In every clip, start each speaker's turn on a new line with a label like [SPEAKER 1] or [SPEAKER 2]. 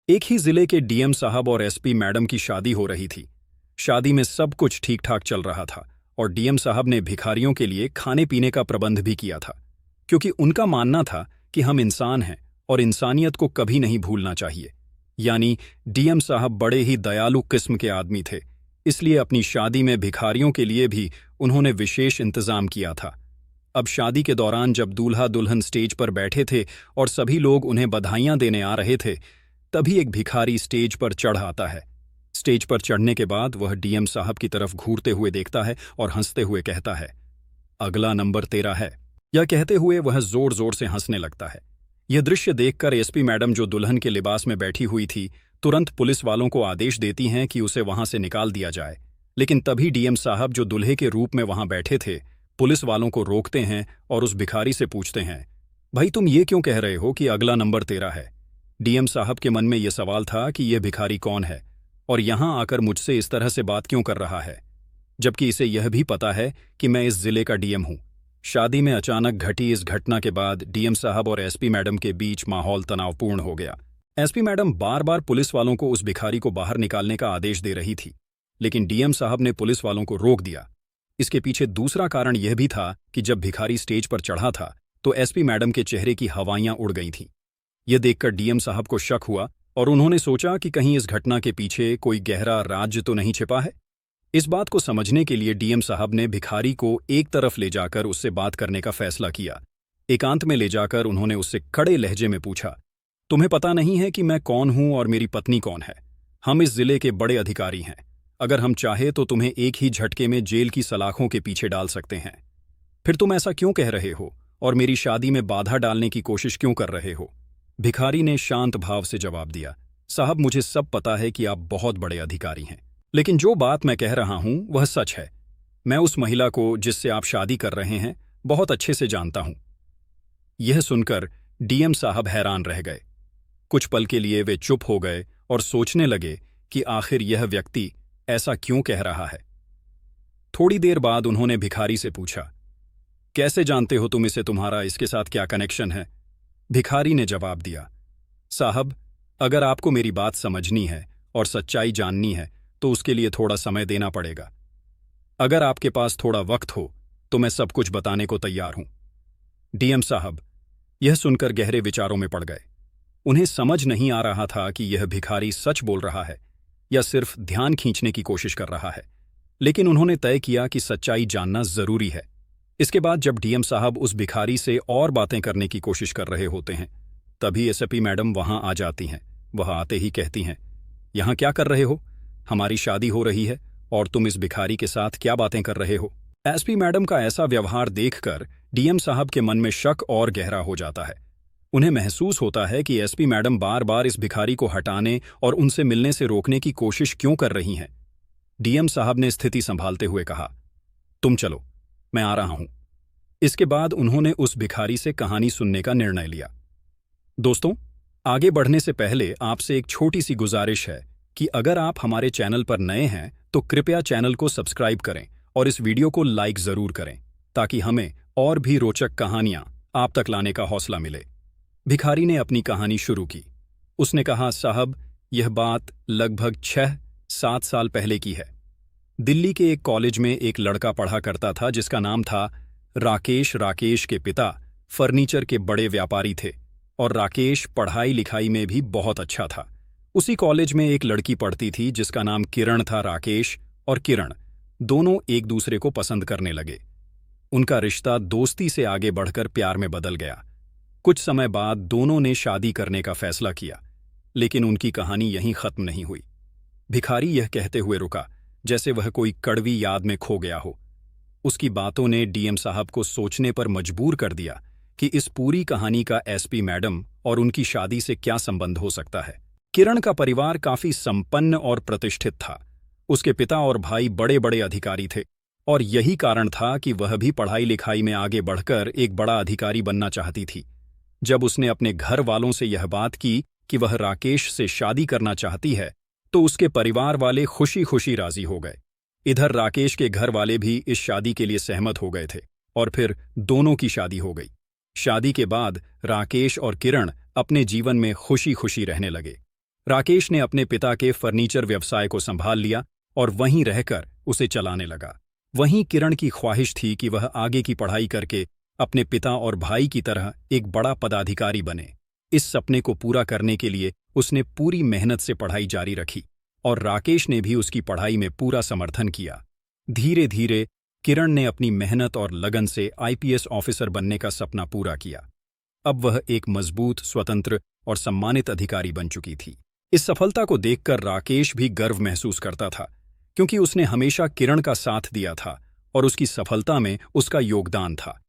[SPEAKER 1] एक ही जिले के डीएम साहब और एसपी मैडम की शादी हो रही थी। शादी में सब कुछ ठीक ठाक चल रहा था और डीएम साहब ने भिखारियों के लिए खाने पीने का प्रबंध भी किया था, क्योंकि उनका मानना था कि हम इंसान हैं और इंसानियत को कभी नहीं भूलना चाहिए। यानी डीएम साहब बड़े ही दयालु किस्म के आदमी थे, इसलिए अपनी शादी में भिखारियों के लिए भी उन्होंने विशेष इंतजाम किया था। अब शादी के दौरान जब दूल्हा दुल्हन स्टेज पर बैठे थे और सभी लोग उन्हें बधाइयां देने आ रहे थे, तभी एक भिखारी स्टेज पर चढ़ आता है। स्टेज पर चढ़ने के बाद वह डीएम साहब की तरफ घूरते हुए देखता है और हंसते हुए कहता है, अगला नंबर तेरा है। यह कहते हुए वह जोर जोर से हंसने लगता है। यह दृश्य देखकर एसपी मैडम, जो दुल्हन के लिबास में बैठी हुई थी, तुरंत पुलिस वालों को आदेश देती हैं कि उसे वहां से निकाल दिया जाए। लेकिन तभी डीएम साहब, जो दूल्हे के रूप में वहां बैठे थे, पुलिस वालों को रोकते हैं और उस भिखारी से पूछते हैं, भाई तुम ये क्यों कह रहे हो कि अगला नंबर तेरा है? डीएम साहब के मन में यह सवाल था कि यह भिखारी कौन है और यहां आकर मुझसे इस तरह से बात क्यों कर रहा है, जबकि इसे यह भी पता है कि मैं इस जिले का डीएम हूं। शादी में अचानक घटी इस घटना के बाद डीएम साहब और एसपी मैडम के बीच माहौल तनावपूर्ण हो गया। एसपी मैडम बार बार पुलिस वालों को उस भिखारी को बाहर निकालने का आदेश दे रही थी, लेकिन डीएम साहब ने पुलिस वालों को रोक दिया। इसके पीछे दूसरा कारण यह भी था कि जब भिखारी स्टेज पर चढ़ा था तो एसपी मैडम के चेहरे की हवाइयां उड़ गई थीं। यह देखकर डीएम साहब को शक हुआ और उन्होंने सोचा कि कहीं इस घटना के पीछे कोई गहरा राज तो नहीं छिपा है। इस बात को समझने के लिए डीएम साहब ने भिखारी को एक तरफ ले जाकर उससे बात करने का फैसला किया। एकांत में ले जाकर उन्होंने उससे कड़े लहजे में पूछा, तुम्हें पता नहीं है कि मैं कौन हूं और मेरी पत्नी कौन है? हम इस जिले के बड़े अधिकारी हैं। अगर हम चाहे तो तुम्हें एक ही झटके में जेल की सलाखों के पीछे डाल सकते हैं। फिर तुम ऐसा क्यों कह रहे हो और मेरी शादी में बाधा डालने की कोशिश क्यों कर रहे हो? भिखारी ने शांत भाव से जवाब दिया, साहब मुझे सब पता है कि आप बहुत बड़े अधिकारी हैं, लेकिन जो बात मैं कह रहा हूं वह सच है। मैं उस महिला को जिससे आप शादी कर रहे हैं बहुत अच्छे से जानता हूं। यह सुनकर डीएम साहब हैरान रह गए। कुछ पल के लिए वे चुप हो गए और सोचने लगे कि आखिर यह व्यक्ति ऐसा क्यों कह रहा है। थोड़ी देर बाद उन्होंने भिखारी से पूछा, कैसे जानते हो तुम इसे? तुम्हारा इसके साथ क्या कनेक्शन है? भिखारी ने जवाब दिया, साहब अगर आपको मेरी बात समझनी है और सच्चाई जाननी है तो उसके लिए थोड़ा समय देना पड़ेगा। अगर आपके पास थोड़ा वक्त हो तो मैं सब कुछ बताने को तैयार हूं। डीएम साहब यह सुनकर गहरे विचारों में पड़ गए। उन्हें समझ नहीं आ रहा था कि यह भिखारी सच बोल रहा है या सिर्फ ध्यान खींचने की कोशिश कर रहा है, लेकिन उन्होंने तय किया कि सच्चाई जानना जरूरी है। इसके बाद जब डीएम साहब उस भिखारी से और बातें करने की कोशिश कर रहे होते हैं, तभी एसपी मैडम वहां आ जाती हैं। वह आते ही कहती हैं, यहां क्या कर रहे हो? हमारी शादी हो रही है और तुम इस भिखारी के साथ क्या बातें कर रहे हो? एसपी मैडम का ऐसा व्यवहार देखकर डीएम साहब के मन में शक और गहरा हो जाता है। उन्हें महसूस होता है कि एसपी मैडम बार बार इस भिखारी को हटाने और उनसे मिलने से रोकने की कोशिश क्यों कर रही हैं। डीएम साहब ने स्थिति संभालते हुए कहा, तुम चलो, मैं आ रहा हूं। इसके बाद उन्होंने उस भिखारी से कहानी सुनने का निर्णय लिया। दोस्तों, आगे बढ़ने से पहले आपसे एक छोटी सी गुजारिश है कि अगर आप हमारे चैनल पर नए हैं तो कृपया चैनल को सब्सक्राइब करें और इस वीडियो को लाइक जरूर करें, ताकि हमें और भी रोचक कहानियां आप तक लाने का हौसला मिले। भिखारी ने अपनी कहानी शुरू की। उसने कहा, साहब यह बात लगभग 6-7 साल पहले की है। दिल्ली के एक कॉलेज में एक लड़का पढ़ा करता था जिसका नाम था राकेश। राकेश के पिता फर्नीचर के बड़े व्यापारी थे और राकेश पढ़ाई लिखाई में भी बहुत अच्छा था। उसी कॉलेज में एक लड़की पढ़ती थी जिसका नाम किरण था। राकेश और किरण दोनों एक दूसरे को पसंद करने लगे। उनका रिश्ता दोस्ती से आगे बढ़कर प्यार में बदल गया। कुछ समय बाद दोनों ने शादी करने का फैसला किया, लेकिन उनकी कहानी यहीं खत्म नहीं हुई। भिखारी यह कहते हुए रुका जैसे वह कोई कड़वी याद में खो गया हो। उसकी बातों ने डीएम साहब को सोचने पर मजबूर कर दिया कि इस पूरी कहानी का एसपी मैडम और उनकी शादी से क्या संबंध हो सकता है। किरण का परिवार काफी संपन्न और प्रतिष्ठित था। उसके पिता और भाई बड़े बड़े अधिकारी थे और यही कारण था कि वह भी पढ़ाई लिखाई में आगे बढ़कर एक बड़ा अधिकारी बनना चाहती थी। जब उसने अपने घर वालों से यह बात की कि वह राकेश से शादी करना चाहती है, तो उसके परिवार वाले खुशी खुशी राजी हो गए। इधर राकेश के घर वाले भी इस शादी के लिए सहमत हो गए थे और फिर दोनों की शादी हो गई। शादी के बाद राकेश और किरण अपने जीवन में खुशी खुशी रहने लगे। राकेश ने अपने पिता के फर्नीचर व्यवसाय को संभाल लिया और वहीं रहकर उसे चलाने लगा। वहीं किरण की ख्वाहिश थी कि वह आगे की पढ़ाई करके अपने पिता और भाई की तरह एक बड़ा पदाधिकारी बने। इस सपने को पूरा करने के लिए उसने पूरी मेहनत से पढ़ाई जारी रखी और राकेश ने भी उसकी पढ़ाई में पूरा समर्थन किया। धीरे धीरे किरण ने अपनी मेहनत और लगन से आईपीएस ऑफिसर बनने का सपना पूरा किया। अब वह एक मजबूत, स्वतंत्र और सम्मानित अधिकारी बन चुकी थी। इस सफलता को देखकर राकेश भी गर्व महसूस करता था, क्योंकि उसने हमेशा किरण का साथ दिया था और उसकी सफलता में उसका योगदान था।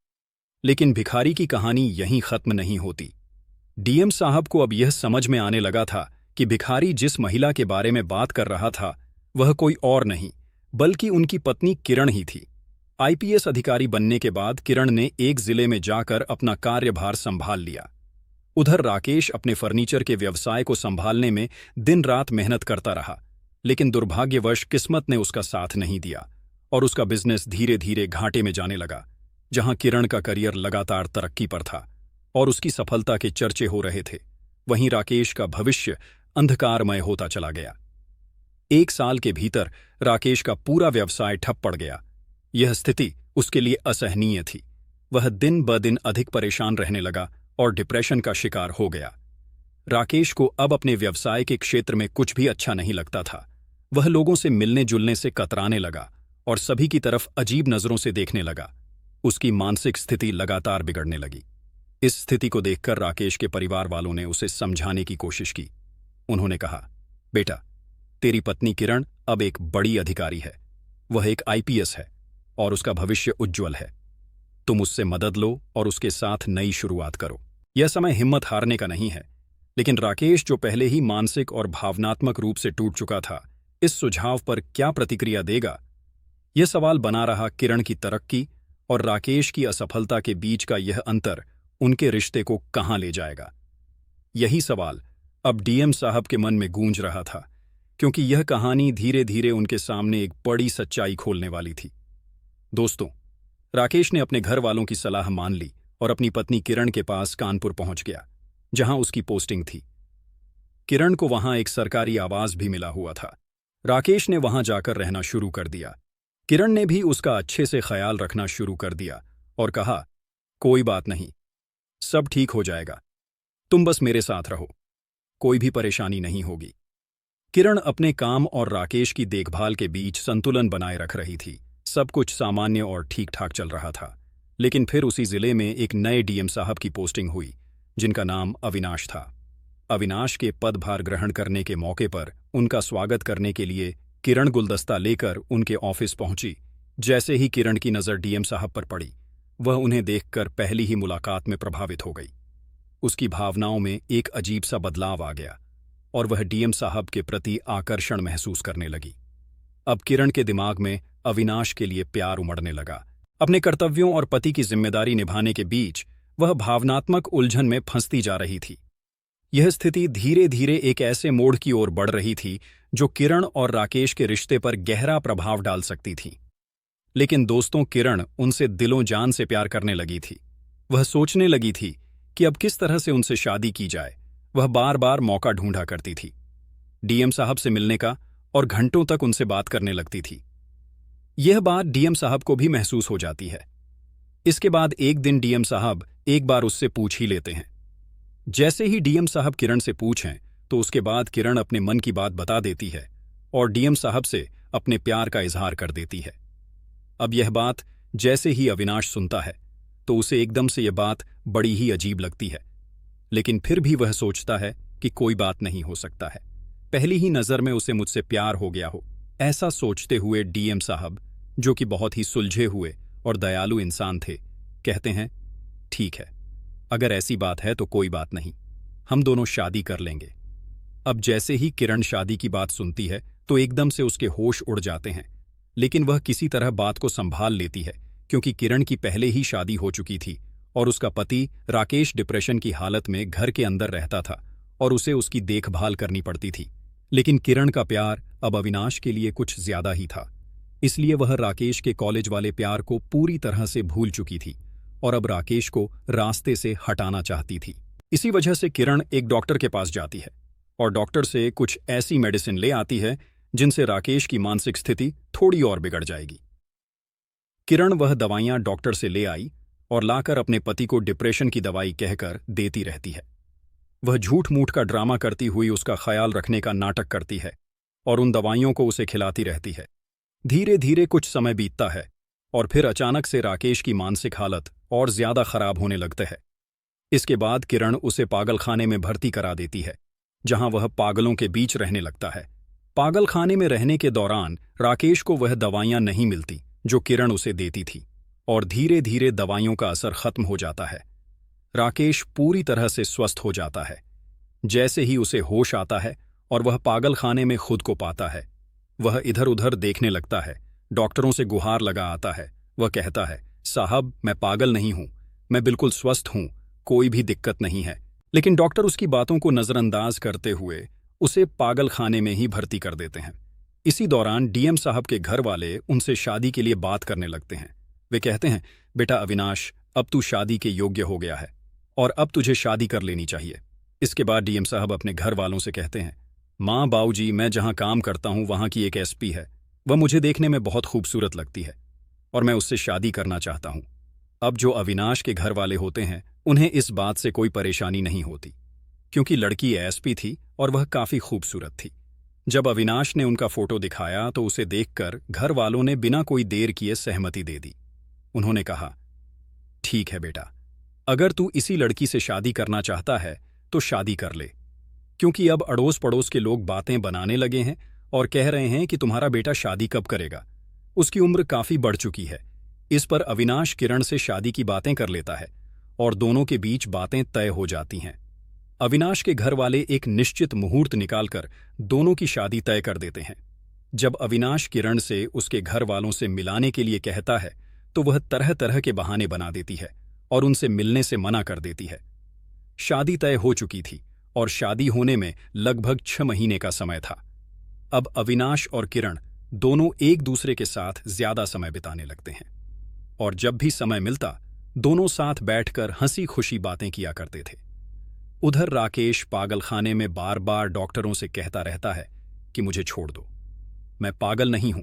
[SPEAKER 1] लेकिन भिखारी की कहानी यहीं खत्म नहीं होती। डीएम साहब को अब यह समझ में आने लगा था कि भिखारी जिस महिला के बारे में बात कर रहा था वह कोई और नहीं बल्कि उनकी पत्नी किरण ही थी। आईपीएस अधिकारी बनने के बाद किरण ने एक जिले में जाकर अपना कार्यभार संभाल लिया। उधर राकेश अपने फर्नीचर के व्यवसाय को संभालने में दिन रात मेहनत करता रहा, लेकिन दुर्भाग्यवश किस्मत ने उसका साथ नहीं दिया और उसका बिजनेस धीरे धीरे घाटे में जाने लगा। जहां किरण का करियर लगातार तरक्की पर था और उसकी सफलता के चर्चे हो रहे थे, वहीं राकेश का भविष्य अंधकारमय होता चला गया। 1 साल के भीतर राकेश का पूरा व्यवसाय ठप पड़ गया। यह स्थिति उसके लिए असहनीय थी। वह दिन ब दिन अधिक परेशान रहने लगा और डिप्रेशन का शिकार हो गया। राकेश को अब अपने व्यवसाय के क्षेत्र में कुछ भी अच्छा नहीं लगता था। वह लोगों से मिलने जुलने से कतराने लगा और सभी की तरफ अजीब नजरों से देखने लगा। उसकी मानसिक स्थिति लगातार बिगड़ने लगी। इस स्थिति को देखकर राकेश के परिवार वालों ने उसे समझाने की कोशिश की। उन्होंने कहा, बेटा, तेरी पत्नी किरण अब एक बड़ी अधिकारी है। वह एक आईपीएस है और उसका भविष्य उज्ज्वल है। तुम उससे मदद लो और उसके साथ नई शुरुआत करो। यह समय हिम्मत हारने का नहीं है। लेकिन राकेश, जो पहले ही मानसिक और भावनात्मक रूप से टूट चुका था, इस सुझाव पर क्या प्रतिक्रिया देगा? यह सवाल बना रहा। किरण की तरक्की और राकेश की असफलता के बीच का यह अंतर उनके रिश्ते को कहां ले जाएगा? यही सवाल अब डीएम साहब के मन में गूंज रहा था, क्योंकि यह कहानी धीरे धीरे उनके सामने एक बड़ी सच्चाई खोलने वाली थी। दोस्तों, राकेश ने अपने घर वालों की सलाह मान ली और अपनी पत्नी किरण के पास कानपुर पहुंच गया, जहां उसकी पोस्टिंग थी। किरण को वहां एक सरकारी आवास भी मिला हुआ था। राकेश ने वहां जाकर रहना शुरू कर दिया। किरण ने भी उसका अच्छे से ख्याल रखना शुरू कर दिया और कहा, कोई बात नहीं, सब ठीक हो जाएगा। तुम बस मेरे साथ रहो, कोई भी परेशानी नहीं होगी। किरण अपने काम और राकेश की देखभाल के बीच संतुलन बनाए रख रही थी। सब कुछ सामान्य और ठीक ठाक चल रहा था। लेकिन फिर उसी जिले में एक नए डीएम साहब की पोस्टिंग हुई, जिनका नाम अविनाश था। अविनाश के पदभार ग्रहण करने के मौके पर उनका स्वागत करने के लिए किरण गुलदस्ता लेकर उनके ऑफिस पहुंची। जैसे ही किरण की नज़र डीएम साहब पर पड़ी, वह उन्हें देखकर पहली ही मुलाकात में प्रभावित हो गई। उसकी भावनाओं में एक अजीब सा बदलाव आ गया और वह डीएम साहब के प्रति आकर्षण महसूस करने लगी। अब किरण के दिमाग में अविनाश के लिए प्यार उमड़ने लगा। अपने कर्तव्यों और पति की जिम्मेदारी निभाने के बीच वह भावनात्मक उलझन में फंसती जा रही थी। यह स्थिति धीरे धीरे एक ऐसे मोड़ की ओर बढ़ रही थी जो किरण और राकेश के रिश्ते पर गहरा प्रभाव डाल सकती थी। लेकिन दोस्तों, किरण उनसे दिलों जान से प्यार करने लगी थी। वह सोचने लगी थी कि अब किस तरह से उनसे शादी की जाए। वह बार बार मौका ढूंढा करती थी डीएम साहब से मिलने का और घंटों तक उनसे बात करने लगती थी। यह बात डीएम साहब को भी महसूस हो जाती है। इसके बाद एक दिन डीएम साहब एक बार उससे पूछ ही लेते हैं। जैसे ही डीएम साहब किरण से पूछें तो उसके बाद किरण अपने मन की बात बता देती है और डीएम साहब से अपने प्यार का इजहार कर देती है। अब यह बात जैसे ही अविनाश सुनता है तो उसे एकदम से यह बात बड़ी ही अजीब लगती है। लेकिन फिर भी वह सोचता है कि कोई बात नहीं हो सकता है, पहली ही नज़र में उसे मुझसे प्यार हो गया हो। ऐसा सोचते हुए डीएम साहब, जो कि बहुत ही सुलझे हुए और दयालु इंसान थे, कहते हैं, ठीक है, अगर ऐसी बात है तो कोई बात नहीं, हम दोनों शादी कर लेंगे। अब जैसे ही किरण शादी की बात सुनती है तो एकदम से उसके होश उड़ जाते हैं। लेकिन वह किसी तरह बात को संभाल लेती है, क्योंकि किरण की पहले ही शादी हो चुकी थी और उसका पति राकेश डिप्रेशन की हालत में घर के अंदर रहता था और उसे उसकी देखभाल करनी पड़ती थी। लेकिन किरण का प्यार अब अविनाश के लिए कुछ ज्यादा ही था, इसलिए वह राकेश के कॉलेज वाले प्यार को पूरी तरह से भूल चुकी थी और अब राकेश को रास्ते से हटाना चाहती थी। इसी वजह से किरण एक डॉक्टर के पास जाती है और डॉक्टर से कुछ ऐसी मेडिसिन ले आती है जिनसे राकेश की मानसिक स्थिति थोड़ी और बिगड़ जाएगी। किरण वह दवाइयां डॉक्टर से ले आई और लाकर अपने पति को डिप्रेशन की दवाई कहकर देती रहती है। वह झूठ मूठ का ड्रामा करती हुई उसका ख्याल रखने का नाटक करती है और उन दवाइयों को उसे खिलाती रहती है। धीरे धीरे कुछ समय बीतता है और फिर अचानक से राकेश की मानसिक हालत और ज्यादा खराब होने लगती है। इसके बाद किरण उसे पागलखाने में भर्ती करा देती है, जहां वह पागलों के बीच रहने लगता है। पागलखाने में रहने के दौरान राकेश को वह दवाइयां नहीं मिलती जो किरण उसे देती थी और धीरे धीरे दवाइयों का असर खत्म हो जाता है। राकेश पूरी तरह से स्वस्थ हो जाता है। जैसे ही उसे होश आता है और वह पागलखाने में खुद को पाता है, वह इधर उधर देखने लगता है, डॉक्टरों से गुहार लगा आता है। वह कहता है, साहब मैं पागल नहीं हूं, मैं बिल्कुल स्वस्थ हूं, कोई भी दिक्कत नहीं है। लेकिन डॉक्टर उसकी बातों को नजरअंदाज करते हुए उसे पागलखाने में ही भर्ती कर देते हैं। इसी दौरान डीएम साहब के घर वाले उनसे शादी के लिए बात करने लगते हैं। वे कहते हैं, बेटा अविनाश, अब तू शादी के योग्य हो गया है और अब तुझे शादी कर लेनी चाहिए। इसके बाद डीएम साहब अपने घर वालों से कहते हैं, माँ बाऊजी, मैं जहां काम करता हूं वहां की एक एसपी है, वह मुझे देखने में बहुत खूबसूरत लगती है और मैं उससे शादी करना चाहता हूं। अब जो अविनाश के घर वाले होते हैं उन्हें इस बात से कोई परेशानी नहीं होती, क्योंकि लड़की एसपी थी और वह काफी खूबसूरत थी। जब अविनाश ने उनका फोटो दिखाया तो उसे देखकर घर वालों ने बिना कोई देर किए सहमति दे दी। उन्होंने कहा, ठीक है बेटा, अगर तू इसी लड़की से शादी करना चाहता है तो शादी कर ले, क्योंकि अब अड़ोस पड़ोस के लोग बातें बनाने लगे हैं और कह रहे हैं कि तुम्हारा बेटा शादी कब करेगा, उसकी उम्र काफी बढ़ चुकी है। इस पर अविनाश किरण से शादी की बातें कर लेता है और दोनों के बीच बातें तय हो जाती हैं। अविनाश के घर वाले एक निश्चित मुहूर्त निकालकर दोनों की शादी तय कर देते हैं। जब अविनाश किरण से उसके घर वालों से मिलाने के लिए कहता है तो वह तरह तरह के बहाने बना देती है और उनसे मिलने से मना कर देती है। शादी तय हो चुकी थी और शादी होने में लगभग 6 महीने का समय था। अब अविनाश और किरण दोनों एक दूसरे के साथ ज्यादा समय बिताने लगते हैं और जब भी समय मिलता दोनों साथ बैठकर हंसी खुशी बातें किया करते थे। उधर राकेश पागलखाने में बार बार डॉक्टरों से कहता रहता है कि मुझे छोड़ दो, मैं पागल नहीं हूं,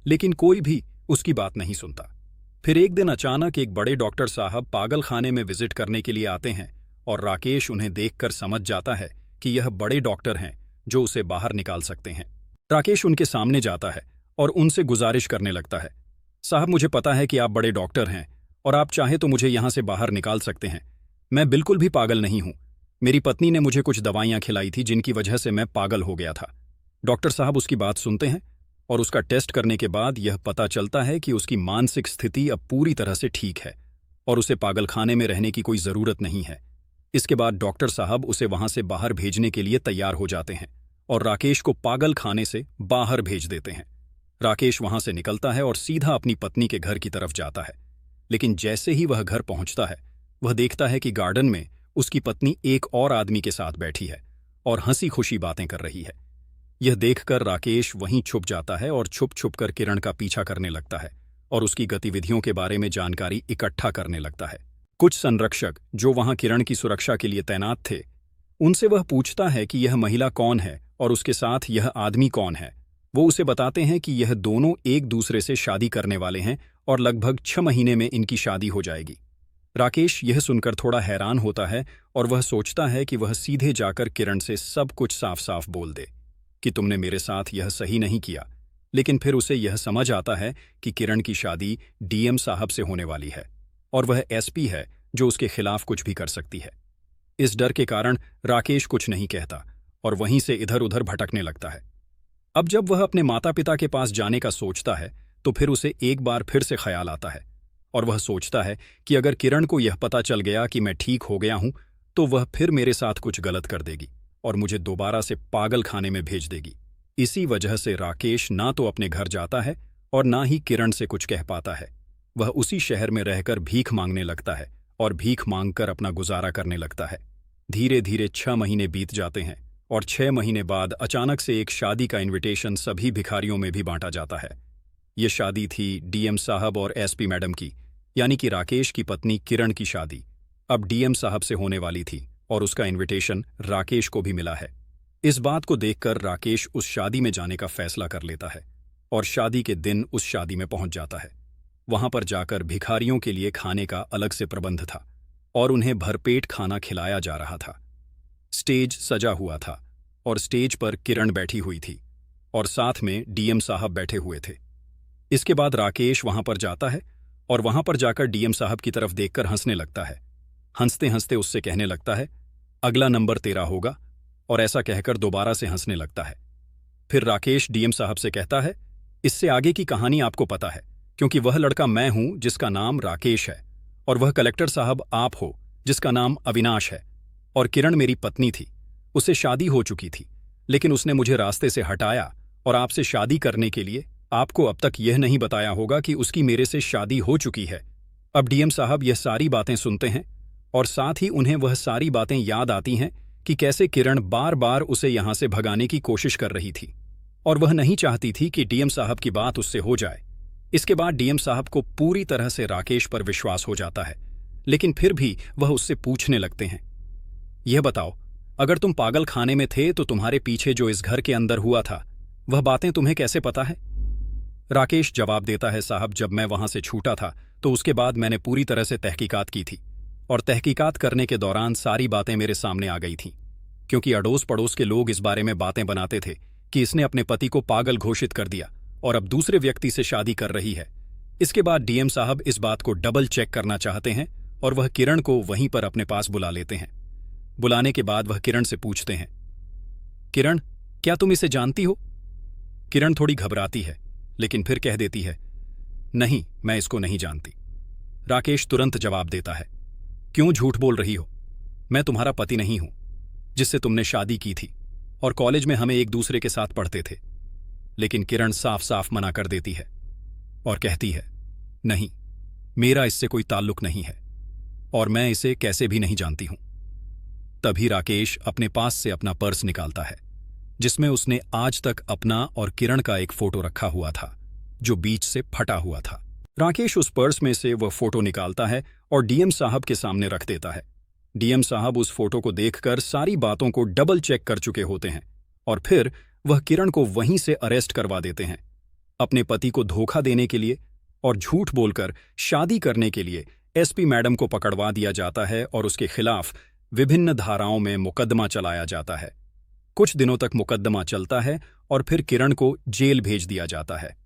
[SPEAKER 1] लेकिन कोई भी उसकी बात नहीं सुनता। फिर एक दिन अचानक एक बड़े डॉक्टर साहब पागलखाने में विजिट करने के लिए आते हैं और राकेश उन्हें देखकर समझ जाता है कि यह बड़े डॉक्टर हैं जो उसे बाहर निकाल सकते हैं। राकेश उनके सामने जाता है और उनसे गुजारिश करने लगता है, साहब मुझे पता है कि आप बड़े डॉक्टर हैं और आप चाहे तो मुझे यहां से बाहर निकाल सकते हैं। मैं बिल्कुल भी पागल नहीं हूं। मेरी पत्नी ने मुझे कुछ दवाइयां खिलाई थी जिनकी वजह से मैं पागल हो गया था। डॉक्टर साहब उसकी बात सुनते हैं और उसका टेस्ट करने के बाद यह पता चलता है कि उसकी मानसिक स्थिति अब पूरी तरह से ठीक है और उसे पागलखाने में रहने की कोई जरूरत नहीं है। इसके बाद डॉक्टर साहब उसे वहां से बाहर भेजने के लिए तैयार हो जाते हैं और राकेश को पागलखाने से बाहर भेज देते हैं। राकेश वहां से निकलता है और सीधा अपनी पत्नी के घर की तरफ जाता है, लेकिन जैसे ही वह घर पहुंचता है वह देखता है कि गार्डन में उसकी पत्नी एक और आदमी के साथ बैठी है और हंसी खुशी बातें कर रही है। यह देखकर राकेश वहीं छुप जाता है और छुप छुप कर किरण का पीछा करने लगता है और उसकी गतिविधियों के बारे में जानकारी इकट्ठा करने लगता है। कुछ संरक्षक जो वहां किरण की सुरक्षा के लिए तैनात थे, उनसे वह पूछता है कि यह महिला कौन है और उसके साथ यह आदमी कौन है। वो उसे बताते हैं कि यह दोनों एक दूसरे से शादी करने वाले हैं और लगभग 6 महीने में इनकी शादी हो जाएगी। राकेश यह सुनकर थोड़ा हैरान होता है और वह सोचता है कि वह सीधे जाकर किरण से सब कुछ साफ साफ बोल दे कि तुमने मेरे साथ यह सही नहीं किया। लेकिन फिर उसे यह समझ आता है कि किरण की शादी डीएम साहब से होने वाली है और वह एसपी है जो उसके खिलाफ कुछ भी कर सकती है। इस डर के कारण राकेश कुछ नहीं कहता और वहीं से इधर उधर भटकने लगता है। अब जब वह अपने माता पिता के पास जाने का सोचता है तो फिर उसे एक बार फिर से ख्याल आता है और वह सोचता है कि अगर किरण को यह पता चल गया कि मैं ठीक हो गया हूं तो वह फिर मेरे साथ कुछ गलत कर देगी और मुझे दोबारा से पागलखाने में भेज देगी। इसी वजह से राकेश ना तो अपने घर जाता है और ना ही किरण से कुछ कह पाता है। वह उसी शहर में रहकर भीख मांगने लगता है और भीख मांगकर अपना गुजारा करने लगता है। धीरे धीरे 6 महीने बीत जाते हैं और 6 महीने बाद अचानक से एक शादी का इन्विटेशन सभी भिखारियों में भी बांटा जाता है। ये शादी थी डीएम साहब और एसपी मैडम की, यानी कि राकेश की पत्नी किरण की शादी अब डीएम साहब से होने वाली थी और उसका इन्विटेशन राकेश को भी मिला है। इस बात को देखकर राकेश उस शादी में जाने का फैसला कर लेता है और शादी के दिन उस शादी में पहुंच जाता है। वहां पर जाकर भिखारियों के लिए खाने का अलग से प्रबंध था और उन्हें भरपेट खाना खिलाया जा रहा था। स्टेज सजा हुआ था और स्टेज पर किरण बैठी हुई थी और साथ में डीएम साहब बैठे हुए थे। इसके बाद राकेश वहां पर जाता है और वहां पर जाकर डीएम साहब की तरफ देखकर हंसने लगता है। हंसते हंसते उससे कहने लगता है, अगला नंबर तेरा होगा, और ऐसा कहकर दोबारा से हंसने लगता है। फिर राकेश डीएम साहब से कहता है, इससे आगे की कहानी आपको पता है, क्योंकि वह लड़का मैं हूं जिसका नाम राकेश है, और वह कलेक्टर साहब आप हो जिसका नाम अविनाश है, और किरण मेरी पत्नी थी। उससे शादी हो चुकी थी, लेकिन उसने मुझे रास्ते से हटाया और आपसे शादी करने के लिए आपको अब तक यह नहीं बताया होगा कि उसकी मेरे से शादी हो चुकी है। अब डीएम साहब यह सारी बातें सुनते हैं और साथ ही उन्हें वह सारी बातें याद आती हैं कि कैसे किरण बार बार उसे यहां से भगाने की कोशिश कर रही थी और वह नहीं चाहती थी कि डीएम साहब की बात उससे हो जाए। इसके बाद डीएम साहब को पूरी तरह से राकेश पर विश्वास हो जाता है, लेकिन फिर भी वह उससे पूछने लगते हैं, यह बताओ, अगर तुम पागल खाने में थे तो तुम्हारे पीछे जो इस घर के अंदर हुआ था वह बातें तुम्हें कैसे पता है? राकेश जवाब देता है, साहब जब मैं वहां से छूटा था तो उसके बाद मैंने पूरी तरह से तहकीकात की थी और तहकीकात करने के दौरान सारी बातें मेरे सामने आ गई थीं, क्योंकि अड़ोस पड़ोस के लोग इस बारे में बातें बनाते थे कि इसने अपने पति को पागल घोषित कर दिया और अब दूसरे व्यक्ति से शादी कर रही है। इसके बाद डीएम साहब इस बात को डबल चेक करना चाहते हैं और वह किरण को वहीं पर अपने पास बुला लेते हैं। बुलाने के बाद वह किरण से पूछते हैं, किरण क्या तुम इसे जानती हो? किरण थोड़ी घबराती है, लेकिन फिर कह देती है, नहीं मैं इसको नहीं जानती। राकेश तुरंत जवाब देता है, क्यों झूठ बोल रही हो? मैं तुम्हारा पति नहीं हूं जिससे तुमने शादी की थी और कॉलेज में हमें एक दूसरे के साथ पढ़ते थे। लेकिन किरण साफ साफ मना कर देती है और कहती है, नहीं मेरा इससे कोई ताल्लुक नहीं है और मैं इसे कैसे भी नहीं जानती हूं। तभी राकेश अपने पास से अपना पर्स निकालता है जिसमें उसने आज तक अपना और किरण का एक फोटो रखा हुआ था जो बीच से फटा हुआ था। राकेश उस पर्स में से वह फोटो निकालता है और डीएम साहब के सामने रख देता है। डीएम साहब उस फोटो को देखकर सारी बातों को डबल चेक कर चुके होते हैं और फिर वह किरण को वहीं से अरेस्ट करवा देते हैं। अपने पति को धोखा देने के लिए और झूठ बोलकर शादी करने के लिए एसपी मैडम को पकड़वा दिया जाता है और उसके खिलाफ विभिन्न धाराओं में मुकदमा चलाया जाता है। कुछ दिनों तक मुकदमा चलता है और फिर किरण को जेल भेज दिया जाता है।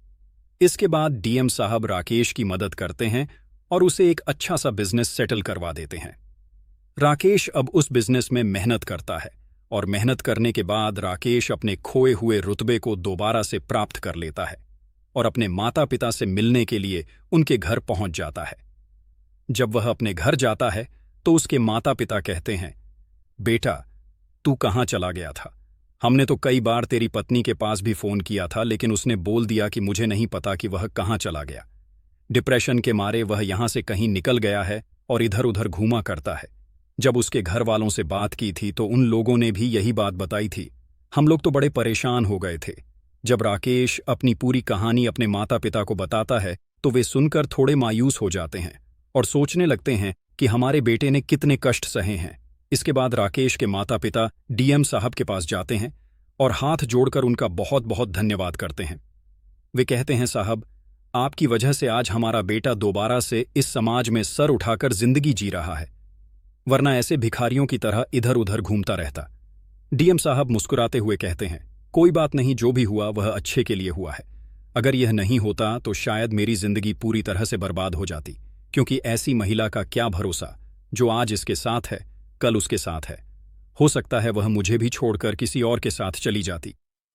[SPEAKER 1] इसके बाद डीएम साहब राकेश की मदद करते हैं और उसे एक अच्छा सा बिजनेस सेटल करवा देते हैं। राकेश अब उस बिजनेस में मेहनत करता है और मेहनत करने के बाद राकेश अपने खोए हुए रुतबे को दोबारा से प्राप्त कर लेता है और अपने माता पिता से मिलने के लिए उनके घर पहुंच जाता है। जब वह अपने घर जाता है तो उसके माता पिता कहते हैं, बेटा तू कहाँ चला गया था? हमने तो कई बार तेरी पत्नी के पास भी फोन किया था, लेकिन उसने बोल दिया कि मुझे नहीं पता कि वह कहाँ चला गया। डिप्रेशन के मारे वह यहां से कहीं निकल गया है और इधर उधर घूमा करता है। जब उसके घर वालों से बात की थी तो उन लोगों ने भी यही बात बताई थी। हम लोग तो बड़े परेशान हो गए थे। जब राकेश अपनी पूरी कहानी अपने माता पिता को बताता है तो वे सुनकर थोड़े मायूस हो जाते हैं और सोचने लगते हैं कि हमारे बेटे ने कितने कष्ट सहे हैं। इसके बाद राकेश के माता पिता डीएम साहब के पास जाते हैं और हाथ जोड़कर उनका बहुत बहुत धन्यवाद करते हैं। वे कहते हैं, साहब आपकी वजह से आज हमारा बेटा दोबारा से इस समाज में सर उठाकर जिंदगी जी रहा है, वरना ऐसे भिखारियों की तरह इधर उधर घूमता रहता। डीएम साहब मुस्कुराते हुए कहते हैं, कोई बात नहीं, जो भी हुआ वह अच्छे के लिए हुआ है। अगर यह नहीं होता तो शायद मेरी जिंदगी पूरी तरह से बर्बाद हो जाती, क्योंकि ऐसी महिला का क्या भरोसा जो आज इसके साथ है कल उसके साथ है। हो सकता है वह मुझे भी छोड़कर किसी और के साथ चली जाती।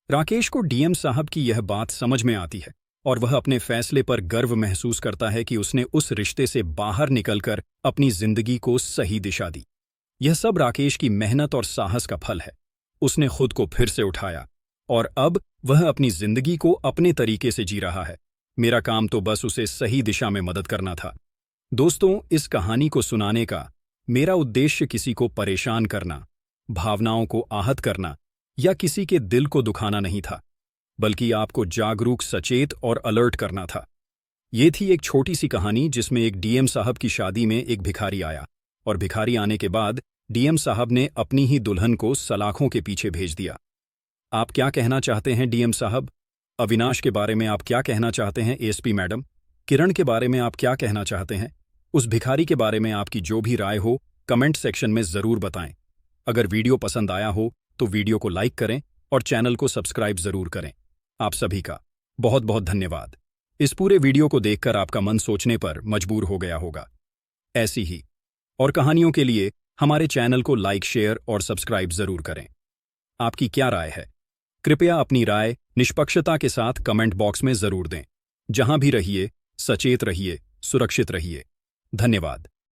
[SPEAKER 1] राकेश को डीएम साहब की यह बात समझ में आती है और वह अपने फैसले पर गर्व महसूस करता है कि उसने उस रिश्ते से बाहर निकलकर अपनी जिंदगी को सही दिशा दी। यह सब राकेश की मेहनत और साहस का फल है। उसने खुद को फिर से उठाया और अब वह अपनी जिंदगी को अपने तरीके से जी रहा है। मेरा काम तो बस उसे सही दिशा में मदद करना था। दोस्तों, इस कहानी को सुनाने का मेरा उद्देश्य किसी को परेशान करना, भावनाओं को आहत करना या किसी के दिल को दुखाना नहीं था, बल्कि आपको जागरूक, सचेत और अलर्ट करना था। ये थी एक छोटी सी कहानी जिसमें एक डीएम साहब की शादी में एक भिखारी आया और भिखारी आने के बाद डीएम साहब ने अपनी ही दुल्हन को सलाखों के पीछे भेज दिया। आप क्या कहना चाहते हैं डीएम साहब? अविनाश के बारे में आप क्या कहना चाहते हैं एसपी मैडम? किरण के बारे में आप क्या कहना चाहते हैं? उस भिखारी के बारे में आपकी जो भी राय हो कमेंट सेक्शन में जरूर बताएं। अगर वीडियो पसंद आया हो तो वीडियो को लाइक करें और चैनल को सब्सक्राइब जरूर करें। आप सभी का बहुत बहुत धन्यवाद। इस पूरे वीडियो को देखकर आपका मन सोचने पर मजबूर हो गया होगा। ऐसी ही और कहानियों के लिए हमारे चैनल को लाइक, शेयर और सब्सक्राइब जरूर करें। आपकी क्या राय है? कृपया अपनी राय निष्पक्षता के साथ कमेंट बॉक्स में जरूर दें। जहां भी रहिए, सचेत रहिए, सुरक्षित रहिए। धन्यवाद।